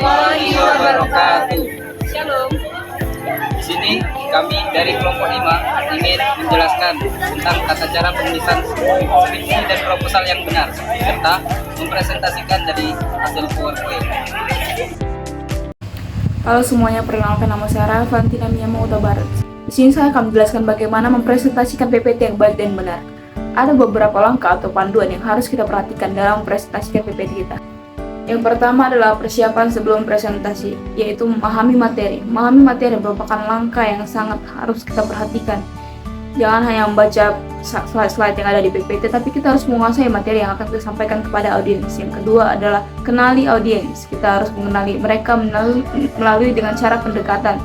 warahmatullahi wabarakatuh. Shalom. Di sini kami dari kelompok 5 ingin menjelaskan tentang tata cara penulisan skripsi dan proposal yang benar serta mempresentasikan dari hasil PowerPoint. Halo semuanya, perkenalkan nama saya Fantina Miyama Huta Barat. Di sini saya akan menjelaskan bagaimana mempresentasikan PPT yang baik dan benar. Ada beberapa langkah atau panduan yang harus kita perhatikan dalam mempresentasikan PPT kita. Yang pertama adalah persiapan sebelum presentasi, yaitu memahami materi. Memahami materi merupakan langkah yang sangat harus kita perhatikan. Jangan hanya membaca slide-slide yang ada di PPT, tapi kita harus menguasai materi yang akan kita sampaikan kepada audiens. Yang kedua adalah kenali audiens. Kita harus mengenali mereka melalui dengan cara pendekatan.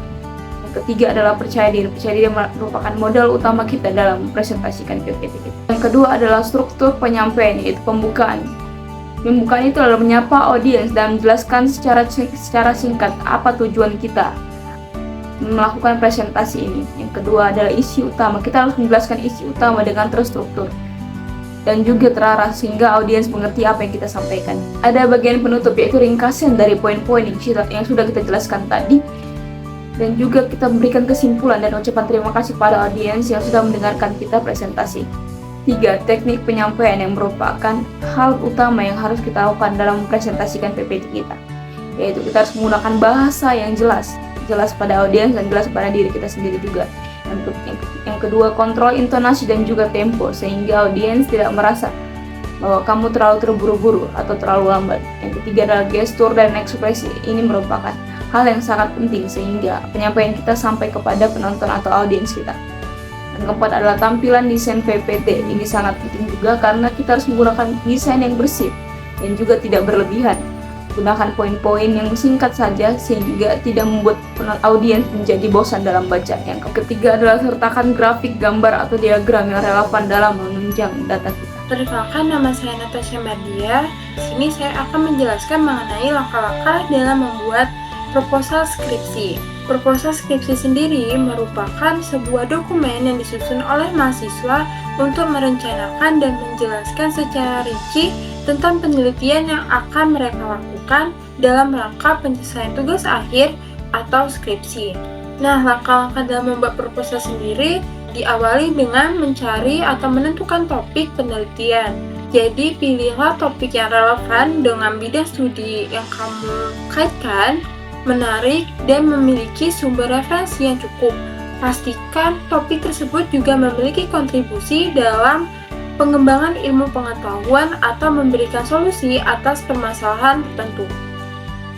Yang ketiga adalah percaya diri. Percaya diri merupakan modal utama kita dalam mempresentasikan PPT kita. Yang kedua adalah struktur penyampaian, yaitu pembukaan. Pembukaan itu adalah menyapa audiens dan menjelaskan secara singkat apa tujuan kita melakukan presentasi ini. Yang kedua adalah isi utama. Kita harus menjelaskan isi utama dengan terstruktur dan juga terarah sehingga audiens mengerti apa yang kita sampaikan. Ada bagian penutup, yaitu ringkasan dari poin-poin yang sudah kita jelaskan tadi, dan juga kita memberikan kesimpulan dan ucapan terima kasih pada audiens yang sudah mendengarkan kita presentasi. 3. Teknik penyampaian yang merupakan hal utama yang harus kita lakukan dalam mempresentasikan PPT kita, yaitu kita harus menggunakan bahasa yang jelas pada audiens dan jelas pada diri kita sendiri juga. Yang kedua, kontrol intonasi dan juga tempo sehingga audiens tidak merasa bahwa kamu terlalu terburu-buru atau terlalu lambat. Yang ketiga adalah gestur dan ekspresi. Ini merupakan hal yang sangat penting sehingga penyampaian kita sampai kepada penonton atau audiens kita. Yang keempat adalah tampilan desain PPT. Ini sangat penting juga karena kita harus menggunakan desain yang bersih dan juga tidak berlebihan. Gunakan poin-poin yang singkat saja sehingga tidak membuat audiens menjadi bosan dalam baca. Yang ketiga adalah sertakan grafik, gambar atau diagram yang relevan dalam menunjang data kita. Perkenalkan, nama saya Natasha Mardia. Di sini saya akan menjelaskan mengenai langkah-langkah dalam membuat proposal skripsi. Proposal skripsi sendiri merupakan sebuah dokumen yang disusun oleh mahasiswa untuk merencanakan dan menjelaskan secara rinci tentang penelitian yang akan mereka lakukan dalam rangka penyelesaian tugas akhir atau skripsi. Nah, langkah-langkah dalam membuat proposal sendiri diawali dengan mencari atau menentukan topik penelitian. Jadi, pilihlah topik yang relevan dengan bidang studi yang kamu kaitkan, menarik, dan memiliki sumber referensi yang cukup. Pastikan topik tersebut juga memiliki kontribusi dalam pengembangan ilmu pengetahuan atau memberikan solusi atas permasalahan tertentu.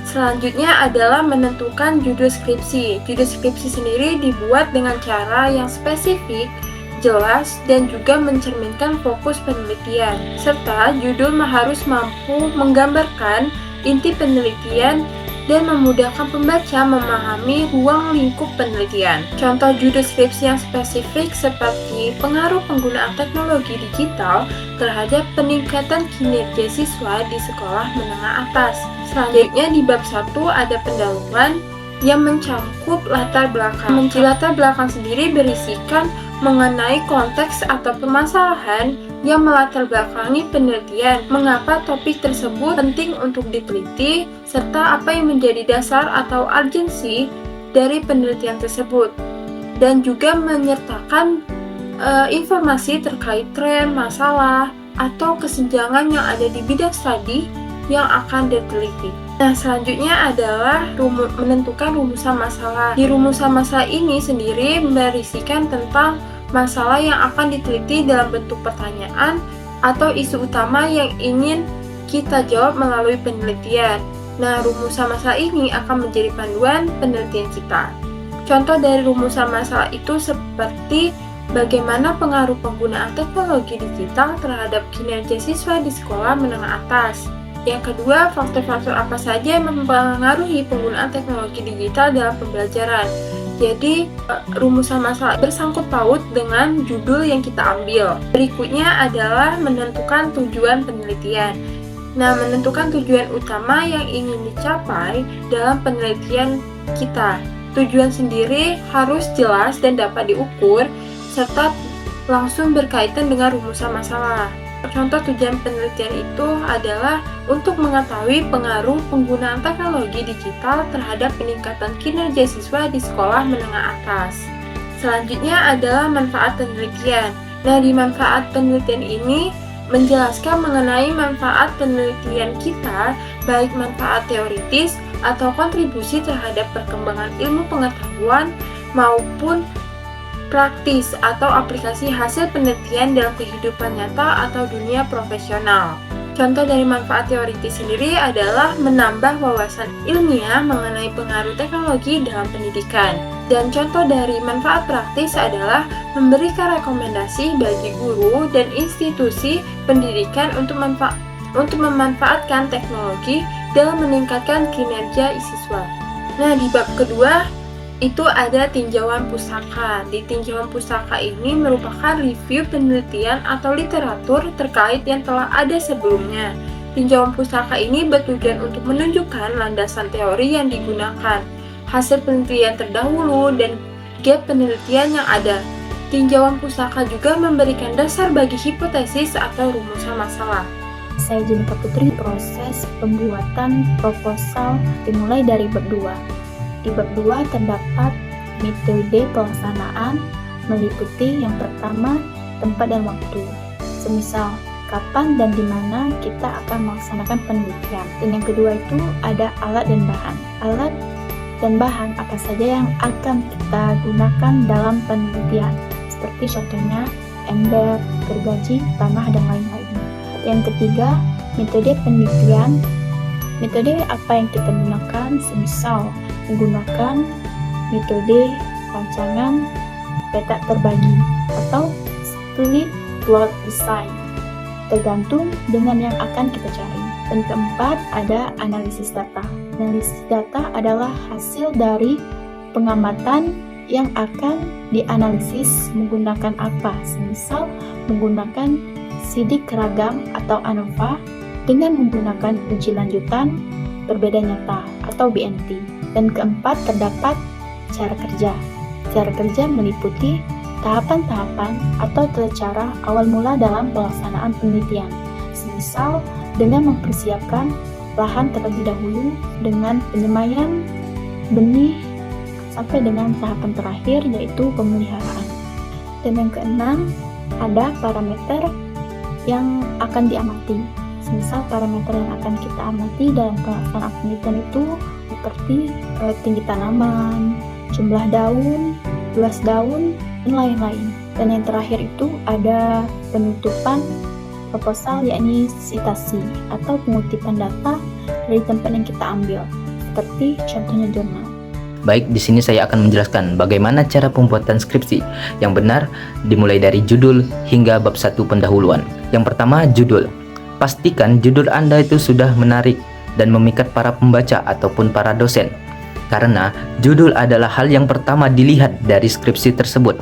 Selanjutnya adalah menentukan judul skripsi. Judul skripsi sendiri dibuat dengan cara yang spesifik, jelas, dan juga mencerminkan fokus penelitian. Serta judul harus mampu menggambarkan inti penelitian dan memudahkan pembaca memahami ruang lingkup penelitian. Contoh judul skripsi yang spesifik seperti pengaruh penggunaan teknologi digital terhadap peningkatan kinerja siswa di sekolah menengah atas. Selanjutnya di bab 1 ada pendahuluan yang mencangkup latar belakang. Latar belakang sendiri berisikan mengenai konteks atau permasalahan yang melatar belakangi penelitian, mengapa topik tersebut penting untuk diteliti, serta apa yang menjadi dasar atau urgensi dari penelitian tersebut, dan juga menyertakan informasi terkait tren, masalah, atau kesenjangan yang ada di bidang studi yang akan diteliti. Nah, selanjutnya adalah menentukan rumusan masalah. Di rumusan masalah ini sendiri berisikan tentang masalah yang akan diteliti dalam bentuk pertanyaan atau isu utama yang ingin kita jawab melalui penelitian. Nah, rumusan masalah ini akan menjadi panduan penelitian kita. Contoh dari rumusan masalah itu seperti bagaimana pengaruh penggunaan teknologi digital terhadap kinerja siswa di sekolah menengah atas. Yang kedua, faktor-faktor apa saja yang mempengaruhi penggunaan teknologi digital dalam pembelajaran. Jadi, rumusan masalah bersangkut paut dengan judul yang kita ambil. Berikutnya adalah menentukan tujuan penelitian. Nah, menentukan tujuan utama yang ingin dicapai dalam penelitian kita. Tujuan sendiri harus jelas dan dapat diukur, serta langsung berkaitan dengan rumusan masalah. Contoh tujuan penelitian itu adalah untuk mengetahui pengaruh penggunaan teknologi digital terhadap peningkatan kinerja siswa di sekolah menengah atas. Selanjutnya adalah manfaat penelitian. Nah, di manfaat penelitian ini menjelaskan mengenai manfaat penelitian kita, baik manfaat teoritis atau kontribusi terhadap perkembangan ilmu pengetahuan maupun praktis atau aplikasi hasil penelitian dalam kehidupan nyata atau dunia profesional. Contoh dari manfaat teoritis sendiri adalah menambah wawasan ilmiah mengenai pengaruh teknologi dalam pendidikan. Dan contoh dari manfaat praktis adalah memberikan rekomendasi bagi guru dan institusi pendidikan untuk memanfaatkan teknologi dalam meningkatkan kinerja siswa. Nah, di bab kedua itu ada tinjauan pusaka. Di tinjauan pusaka ini merupakan review penelitian atau literatur terkait yang telah ada sebelumnya. Tinjauan pusaka ini bertujuan untuk menunjukkan landasan teori yang digunakan, hasil penelitian terdahulu, dan gap penelitian yang ada. Tinjauan pusaka juga memberikan dasar bagi hipotesis atau rumusan masalah. Saya Jenika Putri. Proses pembuatan proposal dimulai dari bab 2. Di bab 2 terdapat metode pelaksanaan meliputi yang pertama tempat dan waktu. Semisal kapan dan di mana kita akan melaksanakan penelitian. Dan yang kedua itu ada alat dan bahan. Alat dan bahan apa saja yang akan kita gunakan dalam penelitian. Seperti contohnya ember, gergaji, tanah, dan lain-lain. Yang ketiga, metode penelitian. Metode apa yang kita gunakan, semisal menggunakan metode rancangan peta terbagi atau split plot design, tergantung dengan yang akan kita cari. Dan keempat, ada analisis data. Analisis data adalah hasil dari pengamatan yang akan dianalisis menggunakan apa, semisal menggunakan sidik ragam atau ANOVA dengan menggunakan uji lanjutan berbeda nyata atau BNT. Dan keempat, terdapat cara kerja. Cara kerja meliputi tahapan-tahapan atau tata cara awal mula dalam pelaksanaan penelitian. Semisal dengan mempersiapkan lahan terlebih dahulu dengan penyemaian benih sampai dengan tahapan terakhir yaitu pemeliharaan. Dan yang keenam, ada parameter yang akan diamati. Semisal parameter yang akan kita amati dalam pelaksanaan penelitian itu seperti tinggi tanaman, jumlah daun, luas daun, dan lain-lain. Dan yang terakhir itu ada penutupan proposal, yakni sitasi atau pengutipan data dari tempat yang kita ambil, seperti contohnya jurnal. Baik, di sini saya akan menjelaskan bagaimana cara pembuatan skripsi yang benar dimulai dari judul hingga bab 1 pendahuluan. Yang pertama, judul. Pastikan judul Anda itu sudah menarik dan memikat para pembaca ataupun para dosen. Karena judul adalah hal yang pertama dilihat dari skripsi tersebut.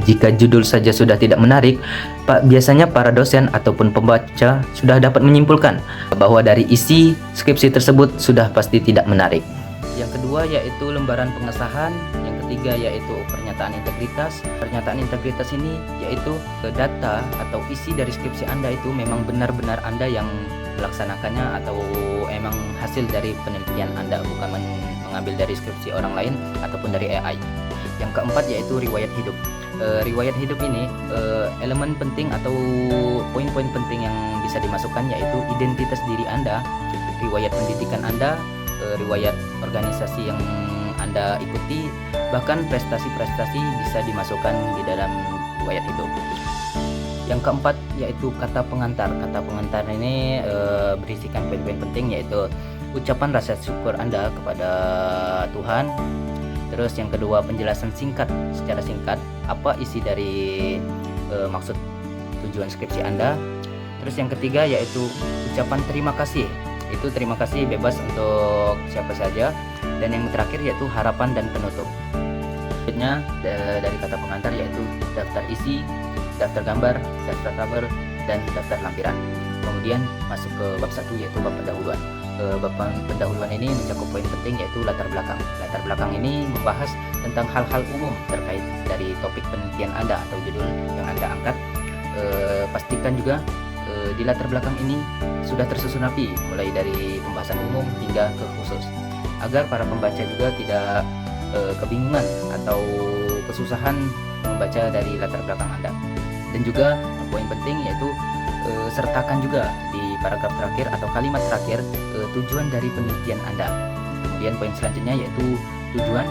Jika judul saja sudah tidak menarik, biasanya para dosen ataupun pembaca sudah dapat menyimpulkan bahwa dari isi skripsi tersebut sudah pasti tidak menarik. Yang kedua yaitu lembaran pengesahan, yang ketiga yaitu pernyataan integritas. Pernyataan integritas ini yaitu data atau isi dari skripsi Anda itu memang benar-benar Anda yang melaksanakannya atau emang hasil dari penelitian Anda, bukan mengambil dari skripsi orang lain ataupun dari AI. Yang keempat yaitu riwayat hidup. Riwayat hidup ini elemen penting atau poin-poin penting yang bisa dimasukkan yaitu identitas diri Anda, riwayat pendidikan Anda, riwayat organisasi yang Anda ikuti, bahkan prestasi-prestasi bisa dimasukkan di dalam riwayat hidup. Yang keempat yaitu kata pengantar. Kata pengantar ini berisikan poin-poin penting yaitu ucapan rasa syukur Anda kepada Tuhan. Terus yang kedua, penjelasan singkat, secara singkat apa isi dari maksud tujuan skripsi Anda. Terus yang ketiga yaitu ucapan terima kasih. Itu terima kasih bebas untuk siapa saja. Dan yang terakhir yaitu harapan dan penutup. Selanjutnya dari kata pengantar yaitu daftar isi, daftar gambar, daftar tabel, dan daftar lampiran. Kemudian masuk ke bab 1 yaitu bab pendahuluan. Bab pendahuluan ini mencakup poin penting yaitu latar belakang. Latar belakang ini membahas tentang hal-hal umum terkait dari topik penelitian Anda atau judul yang Anda angkat. Pastikan juga di latar belakang ini sudah tersusun rapi, mulai dari pembahasan umum hingga ke khusus, agar para pembaca juga tidak kebingungan atau kesusahan membaca dari latar belakang Anda. Dan juga poin penting yaitu sertakan juga di paragraf terakhir atau kalimat terakhir tujuan dari penelitian Anda. Kemudian poin selanjutnya yaitu tujuan.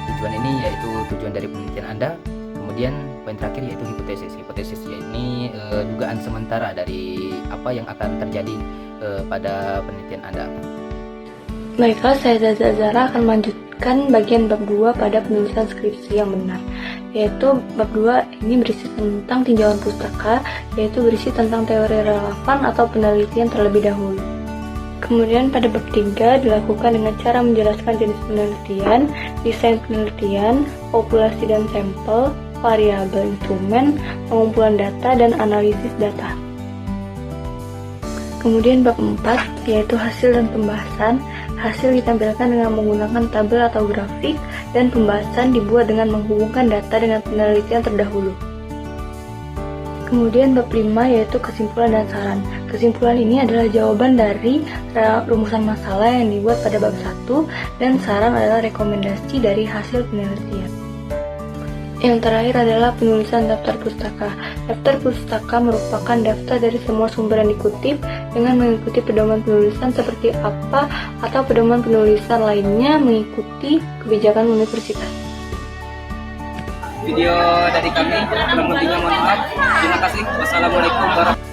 Tujuan ini yaitu tujuan dari penelitian Anda. Kemudian poin terakhir yaitu hipotesis. Hipotesis ini dugaan sementara dari apa yang akan terjadi pada penelitian Anda. Baiklah, saya Zaza Zara akan melanjutkan bagian bab 2 pada penulisan skripsi yang benar. Yaitu bab 2 ini berisi tentang tinjauan pustaka, yaitu berisi tentang teori relevan atau penelitian terlebih dahulu. Kemudian pada bab 3 dilakukan dengan cara menjelaskan jenis penelitian, desain penelitian, populasi dan sampel, variabel instrumen, pengumpulan data, dan analisis data. Kemudian bab 4 yaitu hasil dan pembahasan. Hasil ditampilkan dengan menggunakan tabel atau grafik, dan pembahasan dibuat dengan menghubungkan data dengan penelitian terdahulu. Kemudian bab 5 yaitu kesimpulan dan saran. Kesimpulan ini adalah jawaban dari rumusan masalah yang dibuat pada bab 1, dan saran adalah rekomendasi dari hasil penelitian. Yang terakhir adalah penulisan daftar pustaka. Daftar pustaka merupakan daftar dari semua sumber yang dikutip dengan mengikuti pedoman penulisan seperti apa atau pedoman penulisan lainnya mengikuti kebijakan universitas. Video dari kami, kurang lebihnya mohon maaf. Terima kasih. Wassalamualaikum warahmatullahi wabarakatuh.